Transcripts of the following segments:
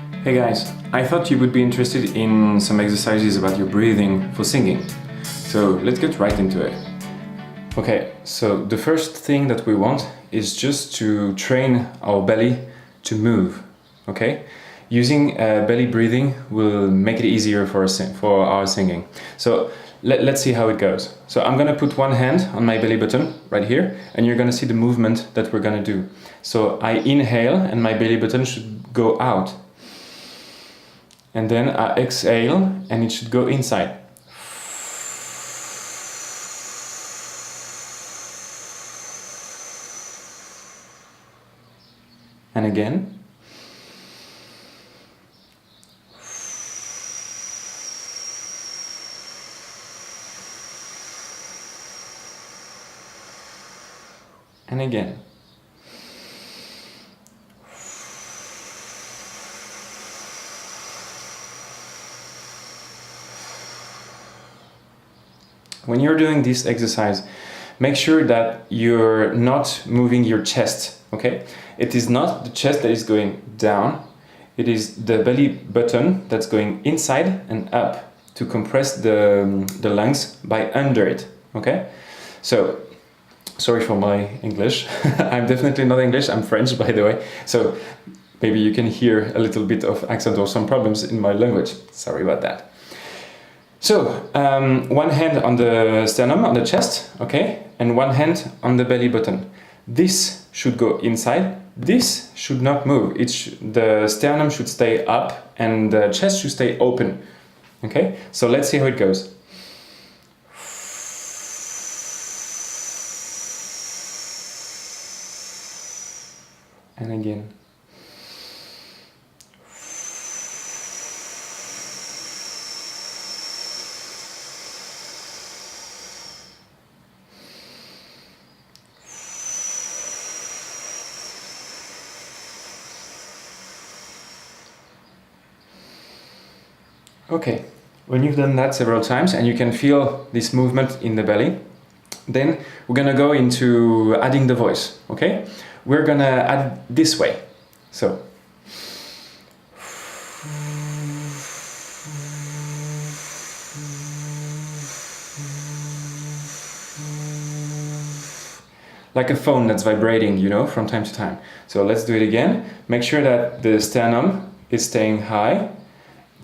Hey guys, I thought you would be interested in some exercises about your breathing for singing. So let's get right into it. Okay, so the first thing that we want is just to train our belly to move, okay? Using belly breathing will make it easier for our singing. So let's see how it goes. So I'm gonna put one hand on my belly button right here, and you're gonna see the movement that we're gonna do. So I inhale and my belly button should go out. And then I exhale and it should go inside. And again. And again. When you're doing this exercise, make sure that you're not moving your chest, okay? It is not the chest that is going down, it is the belly button that's going inside and up to compress the lungs by under it, okay? So, sorry for my English, I'm definitely not English, I'm French by the way, so maybe you can hear a little bit of accent or some problems in my language, sorry about that. So, one hand on the sternum, on the chest, okay, and one hand on the belly button. This should go inside, this should not move. The sternum should stay up and the chest should stay open, okay? So let's see how it goes. And again. Okay, when you've done that several times and you can feel this movement in the belly, then we're gonna go into adding the voice, okay? We're gonna add this way, so. Like a phone that's vibrating, you know, from time to time. So let's do it again. Make sure that the sternum is staying high,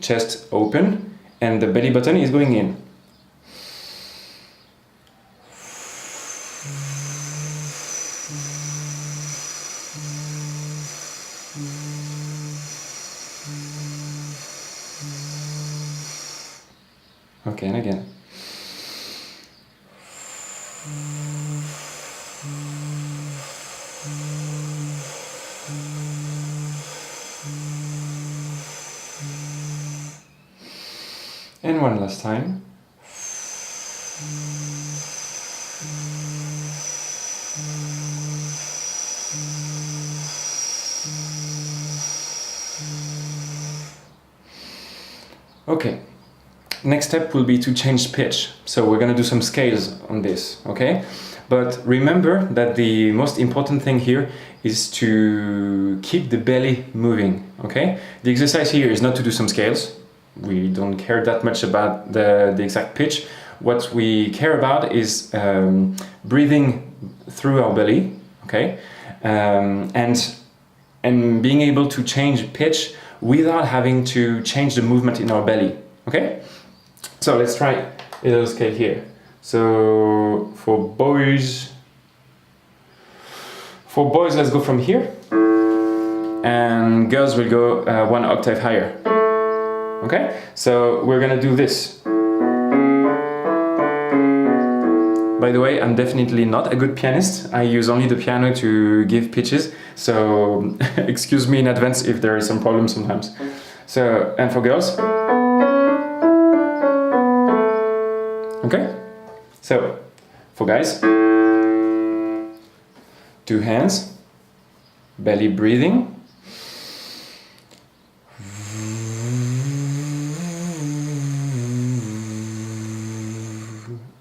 chest open, and the belly button is going in. Okay, and again. And one last time. Okay, next step will be to change pitch. So we're gonna do some scales on this, okay? But remember that the most important thing here is to keep the belly moving, okay? The exercise here is not to do some scales. We don't care that much about the exact pitch. What we care about is breathing through our belly, okay? And being able to change pitch without having to change the movement in our belly, okay? So let's try a little scale here. So for boys, let's go from here, and girls will go one octave higher. Okay, so we're gonna do this. By the way, I'm definitely not a good pianist. I use only the piano to give pitches, so excuse me in advance if there is some problems sometimes. So, and for girls. Okay, so for guys, 2 hands, belly breathing.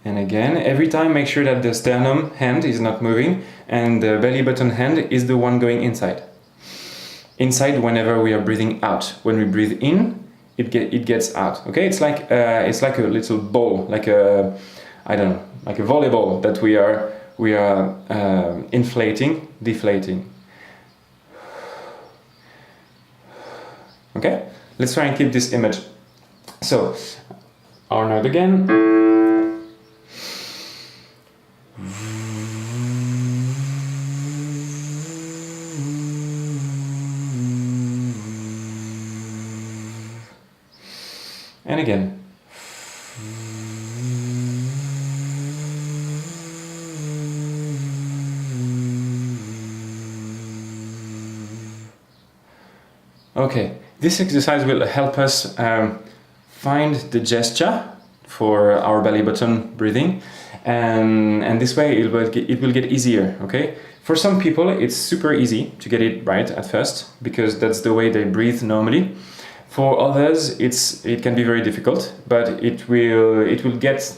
And again, every time make sure that the sternum hand is not moving and the belly button hand is the one going inside. inside whenever we are breathing out. When we breathe in, it gets out. Okay, it's like a little ball, like a, I don't know, like a volleyball that we are inflating, deflating. Okay, let's try and keep this image. So, our note again. And again. Okay, this exercise will help us find the gesture for our belly button breathing, and this way it will get easier. Okay, for some people it's super easy to get it right at first because that's the way they breathe normally. For others, it can be very difficult, but it will get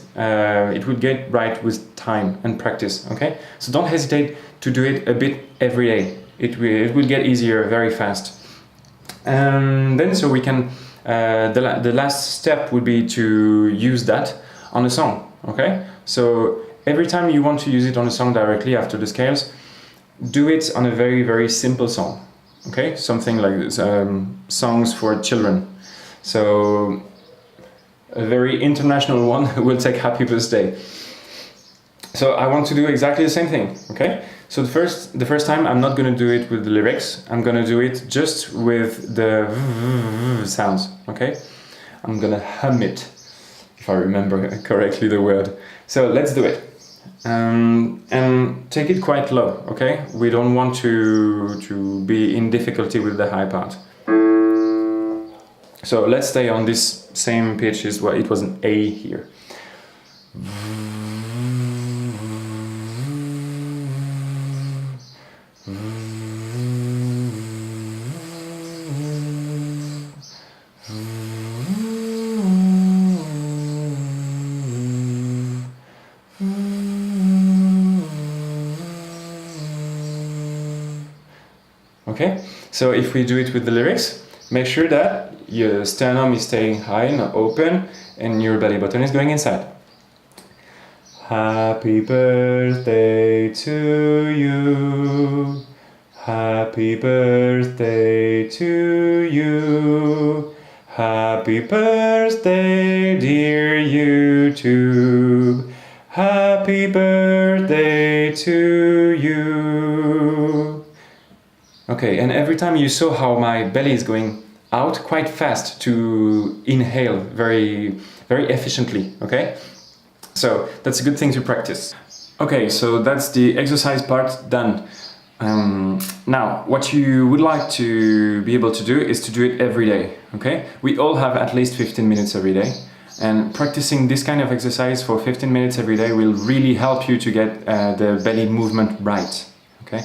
right with time and practice. Okay, so don't hesitate to do it a bit every day. It will get easier very fast. And then so we can the last step would be to use that on a song. Okay, so every time you want to use it on a song directly after the scales, do it on a very, very simple song. Okay, something like this, songs for children. So a very international one will take Happy Birthday. So I want to do exactly the same thing. Okay, so the first time I'm not going to do it with the lyrics. I'm going to do it just with the sounds. Okay, I'm going to hum it, if I remember correctly the word. So let's do it. And take it quite low, okay? We don't want to be in difficulty with the high part. So let's stay on this same pitch as well. It was an A here. Okay, so if we do it with the lyrics, make sure that your sternum is staying high and open and your belly button is going inside. Happy birthday to you. Happy birthday to you. Happy birthday, dear YouTube. Happy birthday to you. Okay, and every time you saw how my belly is going out quite fast to inhale very, very efficiently, okay? So that's a good thing to practice. Okay, so that's the exercise part done. Now, what you would like to be able to do is to do it every day, okay? We all have at least 15 minutes every day, and practicing this kind of exercise for 15 minutes every day will really help you to get the belly movement right, okay?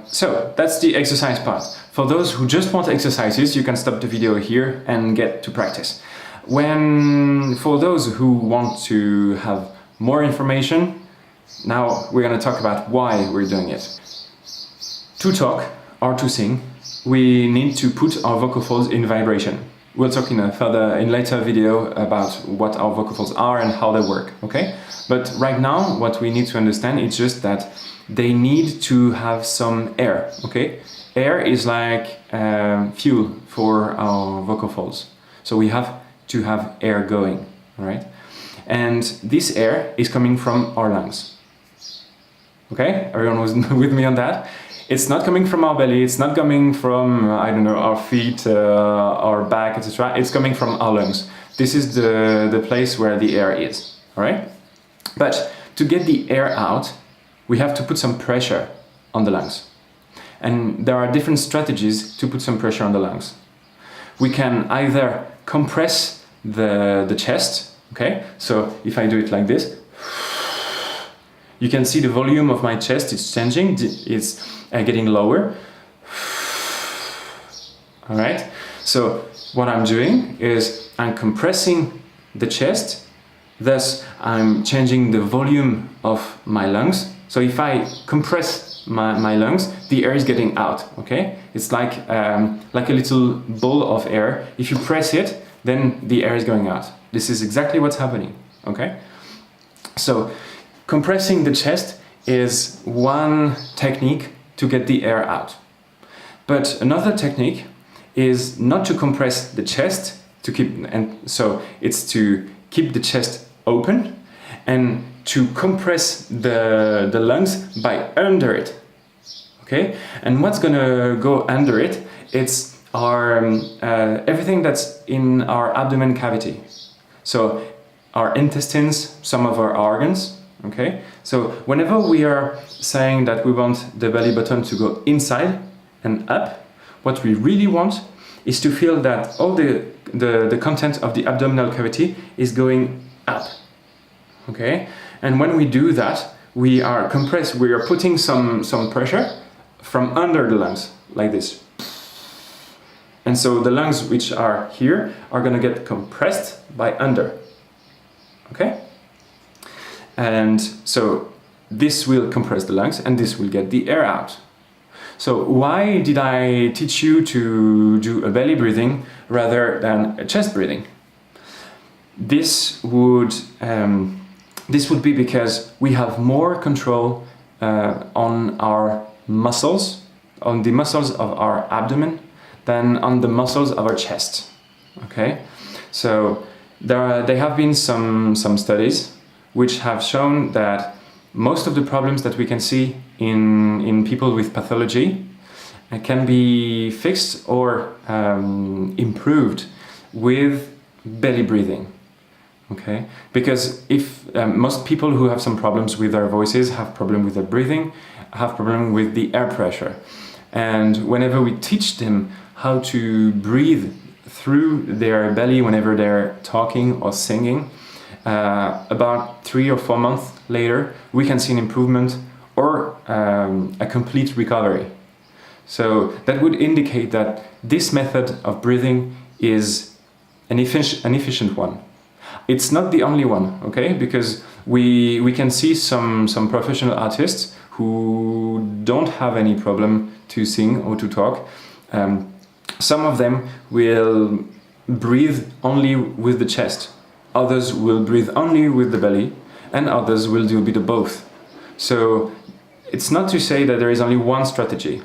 So that's the exercise part. For those who just want exercises, you can stop the video here and get to practice. For those who want to have more information, now we're going to talk about why we're doing it. To talk or to sing, we need to put our vocal folds in vibration. We'll talk in a later video about what our vocal folds are and how they work, okay? But right now, what we need to understand is just that they need to have some air, okay? Air is like fuel for our vocal folds. So we have to have air going, right? And this air is coming from our lungs. Okay, everyone was with me on that? It's not coming from our belly, it's not coming from, I don't know, our feet, our back, etc. It's coming from our lungs. This is the place where the air is, all right? But to get the air out, we have to put some pressure on the lungs. And there are different strategies to put some pressure on the lungs. We can either compress the chest, okay? So if I do it like this, you can see the volume of my chest is changing, it's getting lower. All right? So what I'm doing is I'm compressing the chest, thus I'm changing the volume of my lungs, So if I compress my lungs, the air is getting out, okay? It's like a little ball of air. If you press it, then the air is going out. This is exactly what's happening, okay? So compressing the chest is one technique to get the air out. But another technique is not to compress the chest, so it's to keep the chest open and to compress the lungs by under it. Okay, and what's gonna go under it? It's our everything that's in our abdomen cavity. So our intestines, some of our organs. Okay, so whenever we are saying that we want the belly button to go inside and up, what we really want is to feel that all the content of the abdominal cavity is going up. Okay, and when we do that, we are putting some pressure from under the lungs, like this. And so the lungs which are here are going to get compressed by under. Okay? And so this will compress the lungs and this will get the air out. So why did I teach you to do a belly breathing rather than a chest breathing? This would be because we have more control on our muscles, on the muscles of our abdomen, than on the muscles of our chest. Okay, so there have been some studies which have shown that most of the problems that we can see in people with pathology can be fixed or improved with belly breathing. Okay, because if most people who have some problems with their voices have problem with their breathing, have problem with the air pressure, and whenever we teach them how to breathe through their belly whenever they're talking or singing, about 3 or 4 months later we can see an improvement or a complete recovery. So that would indicate that this method of breathing is an efficient one. It's not the only one, okay? Because we can see some professional artists who don't have any problem to sing or to talk. Some of them will breathe only with the chest. Others will breathe only with the belly, and others will do a bit of both. So it's not to say that there is only one strategy,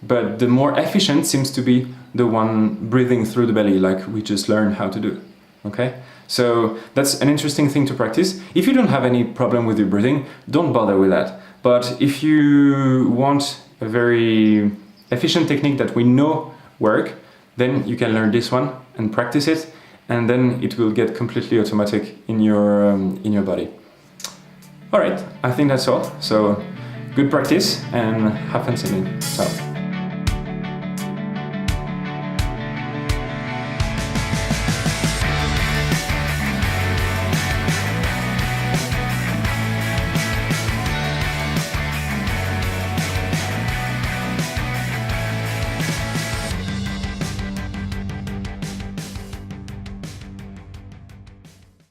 but the more efficient seems to be the one breathing through the belly, like we just learned how to do. Okay? So that's an interesting thing to practice. If you don't have any problem with your breathing, don't bother with that. But if you want a very efficient technique that we know work, then you can learn this one and practice it, and then it will get completely automatic in your body. All right, I think that's all. So good practice and have fun singing. Ciao.